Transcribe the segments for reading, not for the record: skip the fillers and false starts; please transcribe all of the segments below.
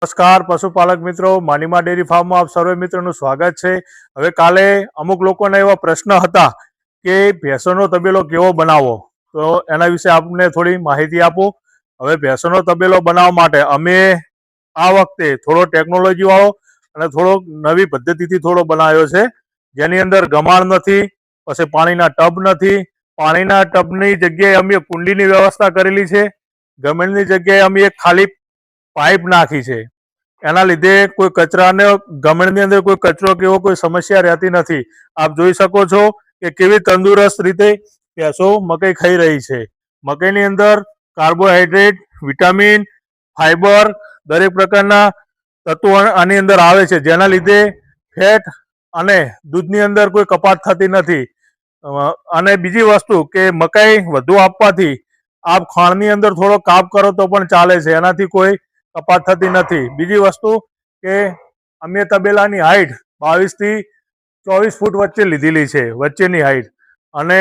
નમસ્કાર પશુપાલક મિત્રો, માનીમા ડેરી ફાર્મમાં આપ સર્વે મિત્રોનું સ્વાગત છે। હવે કાલે અમુક લોકોના એવા પ્રશ્ન હતા કે ભેંસોનો તબેલો કેવો બનાવવો, તો એના વિશે આપને થોડી માહિતી આપું। હવે ભેંસોનો તબેલો બનાવવા માટે અમે આ વખતે થોડો ટેકનોલોજી વાળો અને થોડો નવી પદ્ધતિથી થોડો બનાવ્યો છે, જેની અંદર ગમાણ નથી, પછી પાણીના ટબ નથી। પાણીના ટબની જગ્યાએ અમે કુંડીની વ્યવસ્થા કરેલી છે। ગમેણની જગ્યાએ અમે એક ખાલી પાઇપ નાખી છે। એના લીધે કોઈ કચરાને ગમેણની અંદર કોઈ કચરો કે એવો કોઈ સમસ્યા રહેતી નથી। આપ જોઈ શકો છો કે કેવી તંદુરસ્ત રીતે ભેંસો મકઈ ખાઈ રહી છે। મકઈની અંદર કાર્બોહાઈડ્રેટ, વિટામિન, ફાઈબર દરેક પ્રકારના તત્વો આની અંદર આવે છે, જેના લીધે ફેટ અને દૂધની અંદર કોઈ કપાત થતી નથી। અને બીજી વસ્તુ કે મકાઈ વધુ આપવાથી આપ ખાણની અંદર થોડો કાપ કરો તો પણ ચાલે છે, એનાથી કોઈ કપાત થતી નથી। બીજી વસ્તુ કે અમે તબેલાની હાઈટ 22 થી 24 ફૂટ વચ્ચે લીધેલી છે, વચ્ચેની હાઈટ। અને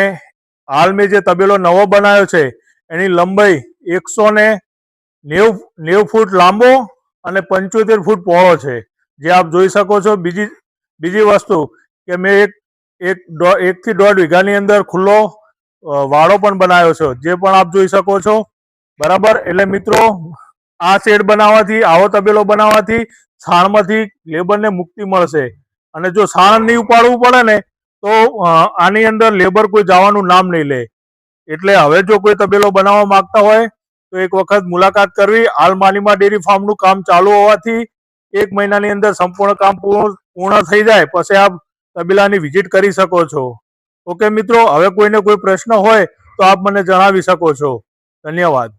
હાલ મેં જે તબેલો નવો બનાવ્યો છે એની લંબાઈ 190 ફૂટ લાંબો અને 75 ફૂટ પહોળો છે, જે આપ જોઈ શકો છો। બીજી વસ્તુ કે મેં એક થી દોઢ વીઘાની અંદર ખુલ્લો વાડો પણ બનાવ્યો છે, જે પણ આપ જોઈ શકો છો। બરાબર, એટલે મિત્રો આ શેડ બનાવવાથી, આવો તબેલો બનાવવાથી છાણમાંથી લેબરને મુક્તિ મળશે। અને જો છાણ નહીં ઉપાડવું પડે ને તો આની અંદર લેબર કોઈ જવાનું નામ નહીં લે। એટલે હવે જો કોઈ તબેલો બનાવવા માંગતા હોય તો એક વખત મુલાકાત કરવી। હાલ માનીમા ડેરી ફાર્મનું કામ ચાલુ હોવાથી 1 મહિનાની અંદર સંપૂર્ણ કામ પૂર્ણ થઈ જાય પછી આપ તબેલાની વિઝિટ કરી શકો છો। ઓકે મિત્રો, હવે કોઈને કોઈ પ્રશ્ન હોય તો આપ મને જણાવી શકો છો। ધન્યવાદ।